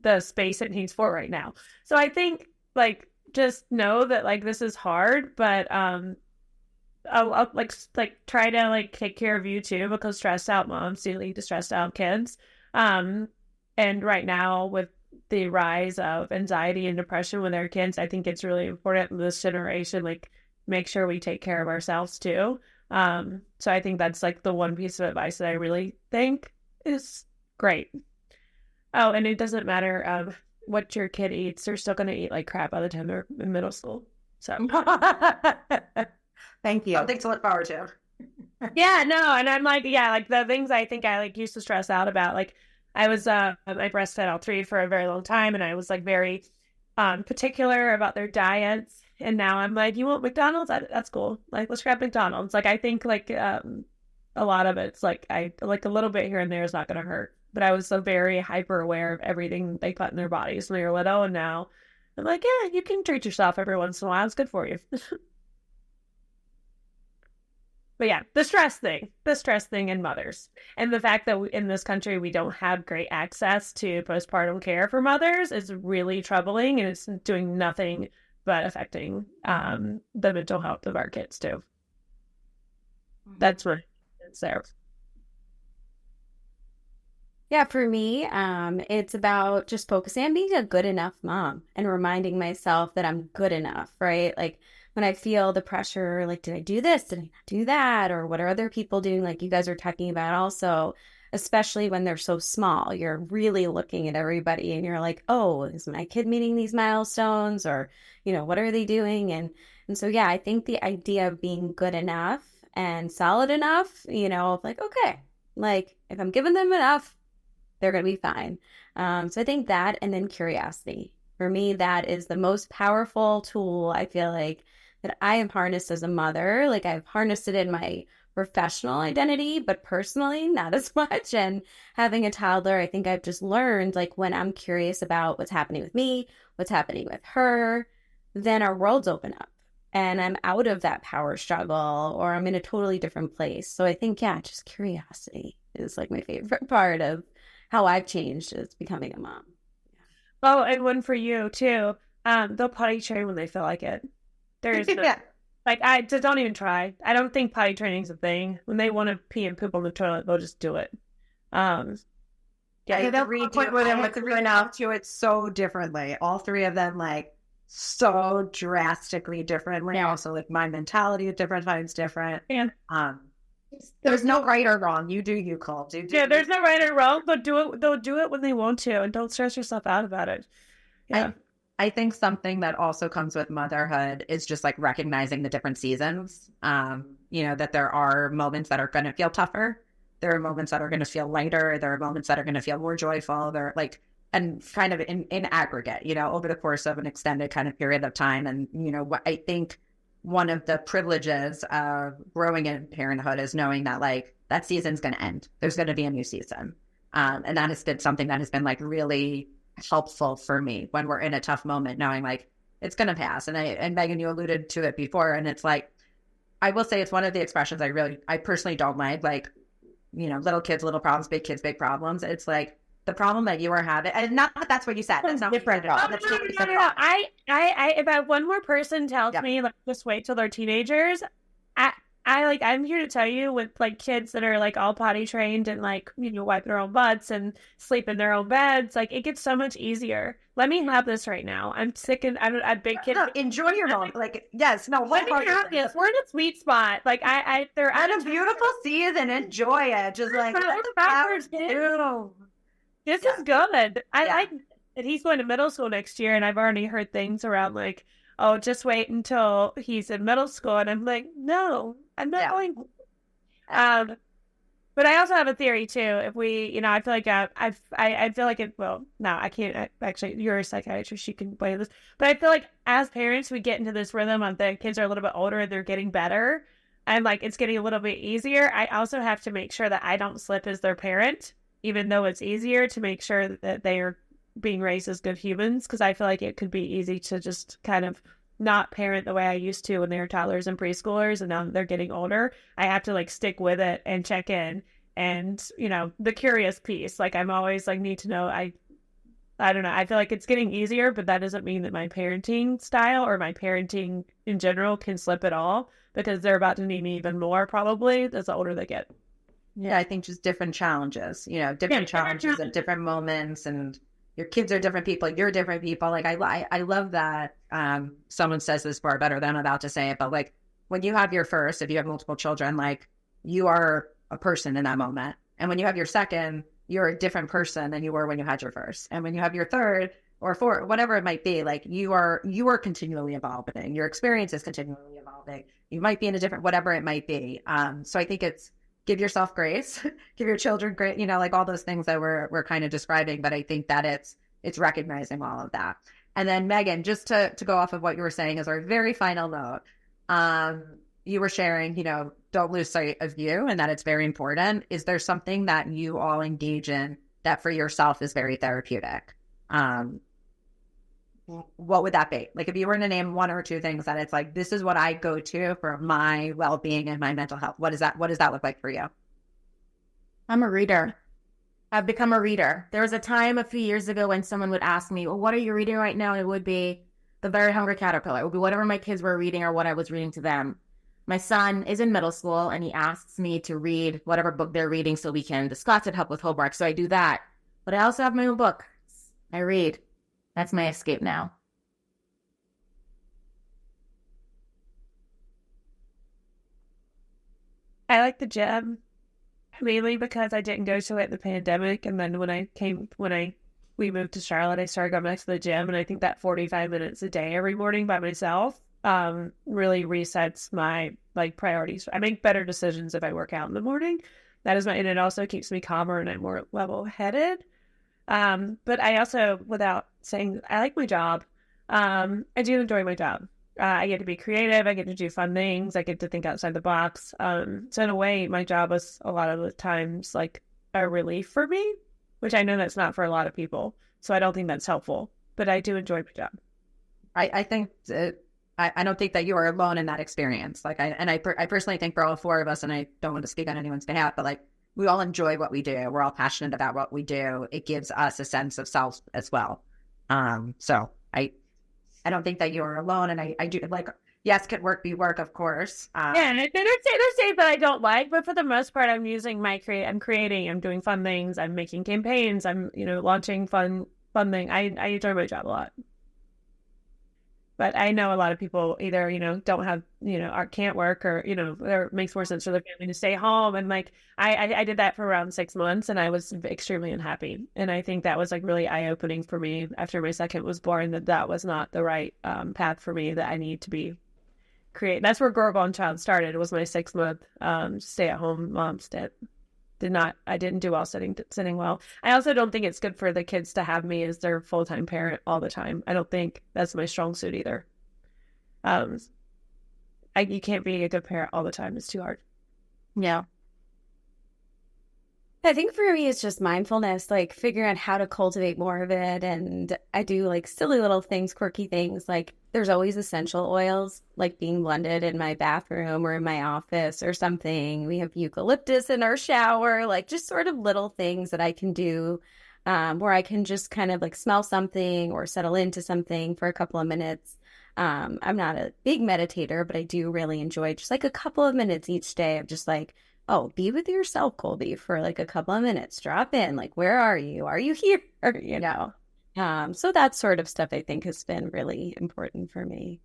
the space it needs for right now. So I think like just know that like this is hard, but I'll like try to like take care of you too, because stressed out moms do lead to stressed out kids. And right now with the rise of anxiety and depression with our kids, I think it's really important in this generation, like make sure we take care of ourselves too. So I think that's like the one piece of advice that I really think is great. Oh, and it doesn't matter what your kid eats; they're still going to eat like crap by the time they're in middle school. So, thank you. Something to look forward to. Yeah, no, and I'm like, yeah, like the things I think I like used to stress out about, like I was I breastfed all three for a very long time, and I was like very particular about their diets. And now I'm like, you want McDonald's? That's cool. Like, let's grab McDonald's. Like, I think like a lot of it's like I like a little bit here and there is not going to hurt. But I was so very hyper aware of everything they put in their bodies when they were little, and now I'm like, yeah, you can treat yourself every once in a while. It's good for you. But yeah, the stress thing in mothers, and the fact that in this country we don't have great access to postpartum care for mothers is really troubling, and it's doing nothing but affecting the mental health of our kids too. That's what it's there. Yeah, for me, it's about just focusing on being a good enough mom and reminding myself that I'm good enough, right? Like when I feel the pressure, like, did I do this? Did I not do that? Or what are other people doing? Like you guys are talking about also, especially when they're so small, you're really looking at everybody and you're like, oh, is my kid meeting these milestones? Or, what are they doing? And so, yeah, I think the idea of being good enough and solid enough, like, okay, like if I'm giving them enough, they're going to be fine. So I think that, and then curiosity. For me, that is the most powerful tool I feel like that I have harnessed as a mother. Like I've harnessed it in my professional identity, but personally, not as much. And having a toddler, I think I've just learned like when I'm curious about what's happening with me, what's happening with her, then our worlds open up and I'm out of that power struggle or I'm in a totally different place. So I think, yeah, just curiosity is like my favorite part of how I've changed as becoming a mom. Oh, and one for you too. They'll potty train when they feel like it. There's like I just don't even try. I don't think potty training is a thing. When they want to pee and poop on the toilet, they'll just do it. Yeah, they'll redo with them with the enough to it so differently. All three of them like so drastically differently. Yeah. Also, like my mentality at different times different. Yeah. There's no right or wrong. You do you, Cole. Yeah, there's no right or wrong, but they'll do it when they want to, and don't stress yourself out about it. Yeah. I think something that also comes with motherhood is just like recognizing the different seasons. That there are moments that are going to feel tougher. There are moments that are going to feel lighter. There are moments that are going to feel more joyful. They're like, and kind of in aggregate, over the course of an extended kind of period of time. And, what I think one of the privileges of growing in parenthood is knowing that like that season's going to end. There's going to be a new season. And that has been something that has been like really helpful for me when we're in a tough moment, knowing like it's going to pass. And Megan, you alluded to it before. And it's like, I will say it's one of the expressions I personally don't like, little kids, little problems, big kids, big problems. It's like the problem that you are having, and not that that's what you said. That's not different. No. I if I one more person tells me like just wait till they're teenagers, I'm here to tell you with like kids that are like all potty trained and like wipe their own butts and sleep in their own beds, like it gets so much easier. Let me have this right now. I'm sick and I'm a big kid. No, enjoy your moment. Like yes, no. Let me have this. We're in a sweet spot. Like they're at a beautiful season. Enjoy it. Just like this is good. I like that he's going to middle school next year, and I've already heard things around like, oh, just wait until he's in middle school, and I'm like, no, I'm not going. But But I also have a theory too. If we, I feel like I feel like it. Well, no, I can't. Actually, you're a psychiatrist. You can play this. But I feel like as parents, we get into this rhythm of the kids are a little bit older and they're getting better, and like it's getting a little bit easier. I also have to make sure that I don't slip as their parent, even though it's easier, to make sure that they are being raised as good humans. Because I feel like it could be easy to just kind of not parent the way I used to when they were toddlers and preschoolers, and now that they're getting older, I have to like stick with it and check in. And, the curious piece, like I'm always like need to know, I don't know. I feel like it's getting easier, but that doesn't mean that my parenting style or my parenting in general can slip at all, because they're about to need me even more probably as the older they get. Yeah, I think just different challenges, different challenges at different moments, and your kids are different people, you're different people. Like I love that someone says this far better than I'm about to say it, but like when you have your first, if you have multiple children, like you are a person in that moment. And when you have your second, you're a different person than you were when you had your first. And when you have your third or fourth, whatever it might be, like you are continually evolving. Your experience is continually evolving. You might be in a different, whatever it might be. So I think it's give yourself grace, give your children grace, like all those things that we're kind of describing. But I think that it's recognizing all of that. And then Megan, just to go off of what you were saying as our very final note, you were sharing, don't lose sight of you and that it's very important. Is there something that you all engage in that for yourself is very therapeutic? What would that be? Like if you were to name one or two things that it's like, this is what I go to for my well-being and my mental health. What does that look like for you? I'm a reader. I've become a reader. There was a time a few years ago when someone would ask me, well, what are you reading right now? And it would be The Very Hungry Caterpillar. It would be whatever my kids were reading or what I was reading to them. My son is in middle school and he asks me to read whatever book they're reading so we can discuss it, help with homework. So I do that. But I also have my own book. I read. That's my escape now. I like the gym mainly because I didn't go to it in the pandemic. And then we moved to Charlotte, I started going back to the gym. And I think that 45 minutes a day every morning by myself really resets my like priorities. I make better decisions if I work out in the morning. And it also keeps me calmer and I'm more level-headed. But I also, without saying, I like my job. I do enjoy my job. I get to be creative. I get to do fun things. I get to think outside the box. So in a way, my job is a lot of the times like a relief for me, which I know that's not for a lot of people. So I don't think that's helpful, but I do enjoy my job. I think I don't think that you are alone in that experience. Like I personally think for all four of us, and I don't want to speak on anyone's behalf, but like we all enjoy what we do. We're all passionate about what we do. It gives us a sense of self as well. So I don't think that you're alone. And I do like, yes, can work be work, of course. Yeah, and there's days that I don't like, but for the most part, I'm using I'm creating, I'm doing fun things, I'm making campaigns, I'm, launching fun thing. I enjoy my job a lot. But I know a lot of people either, don't have, or can't work or, it makes more sense for their family to stay home. And like, I did that for around 6 months and I was extremely unhappy. And I think that was like really eye-opening for me after my second was born, that was not the right path for me, that I need to be create. That's where Girl Gone Child started. It was my 6-month stay-at-home mom stint. I didn't do well sitting well. I also don't think it's good for the kids to have me as their full-time parent all the time. I don't think that's my strong suit either. You can't be a good parent all the time. It's too hard. Yeah. I think for me, it's just mindfulness, like figuring out how to cultivate more of it. And I do like silly little things, quirky things. Like there's always essential oils like being blended in my bathroom or in my office or something. We have eucalyptus in our shower, like just sort of little things that I can do where I can just kind of like smell something or settle into something for a couple of minutes. I'm not a big meditator, but I do really enjoy just like a couple of minutes each day of just like, oh, be with yourself, Colby, for like a couple of minutes. Drop in. Like, where are you? Are you here? So that sort of stuff I think has been really important for me.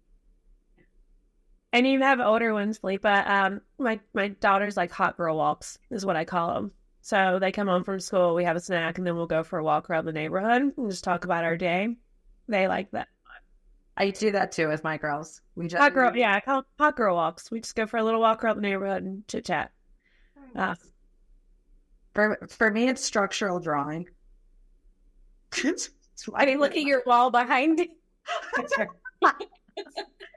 And you have older ones, Phillipa. My daughter's like hot girl walks is what I call them. So they come home from school, we have a snack, and then we'll go for a walk around the neighborhood and just talk about our day. They like that. I do that too with my girls. I call them hot girl walks. We just go for a little walk around the neighborhood and chit chat. For me, it's structural drawing. I mean, look at your wall behind you.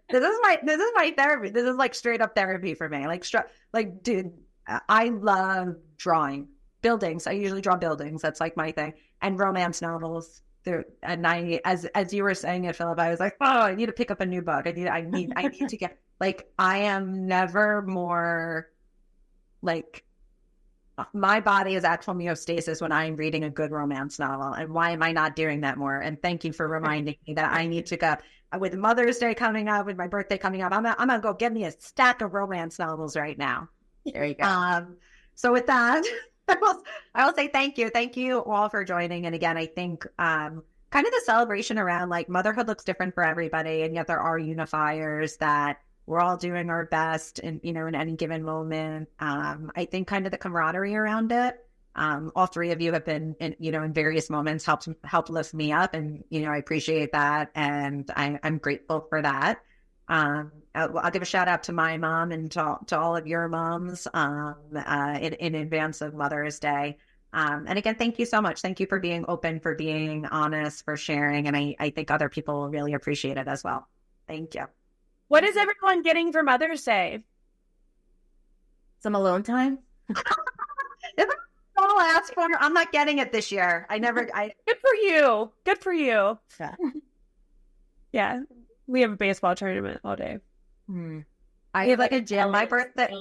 This is my therapy. This is like straight up therapy for me. Like, dude, I love drawing buildings. I usually draw buildings. That's like my thing. And romance novels. And as you were saying it, Philip, I was like, oh, I need to pick up a new book. I need to get, like, I am never more, like, my body is at homeostasis when I'm reading a good romance novel. And why am I not doing that more? And thank you for reminding me that I need to go. With Mother's Day coming up, with my birthday coming up, I'm gonna go get me a stack of romance novels right now. There you go. So with that, I will say thank you all for joining. And again, I think kind of the celebration around, like, motherhood looks different for everybody, and yet there are unifiers that we're all doing our best in, you know, in any given moment. I think kind of the camaraderie around it. All three of you have been, in various moments helped lift me up, and, I appreciate that, and I'm grateful for that. I'll give a shout out to my mom and to all of your moms in advance of Mother's Day. And again, thank you so much. Thank you for being open, for being honest, for sharing, and I think other people will really appreciate it as well. Thank you. What is everyone getting for Mother's Day? Some alone time. I'll ask for. I'm not getting it this year. Good for you. Good for you. Yeah. Yeah. We have a baseball tournament all day. I have like a gym. My birthday.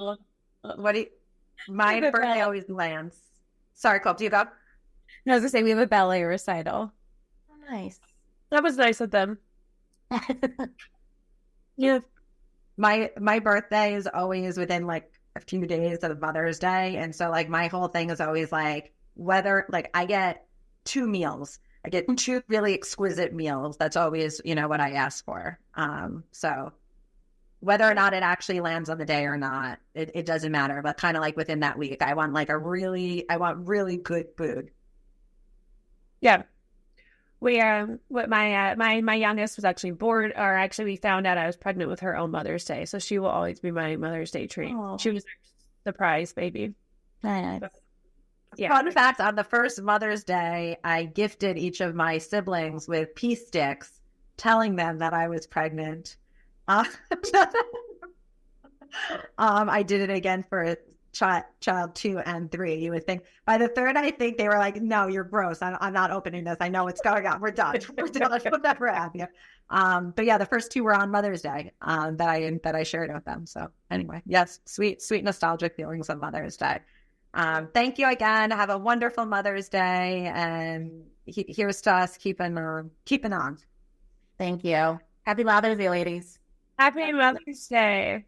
My birthday always lands. Sorry, Cope, do you go? I was gonna say we have a ballet recital. Oh, nice. That was nice of them. Yeah. My birthday is always within like a few days of Mother's Day. And so, like, my whole thing is always like, whether, like, I get 2 meals. I get 2 really exquisite meals. That's always, what I ask for. So whether or not it actually lands on the day or not, it doesn't matter. But kind of like within that week, I want really good food. Yeah. My youngest was actually born, or actually we found out I was pregnant with her own Mother's Day. So she will always be my Mother's Day treat. Aww. She was a surprise baby. Nice. Yeah. Fun fact, on the first Mother's Day, I gifted each of my siblings with pea sticks, telling them that I was pregnant. I did it again for child 2 and 3. You would think by the third, I think they were like, no, you're gross. I'm not opening this. I know what's going on. We're done. We'll never have you. But yeah, the first 2 were on Mother's Day that I shared with them. So anyway, yes, sweet nostalgic feelings of Mother's Day. Thank you again. Have a wonderful Mother's Day, and here's to us keeping on. Thank you. Happy Mother's Day, ladies. Happy Mother's Day.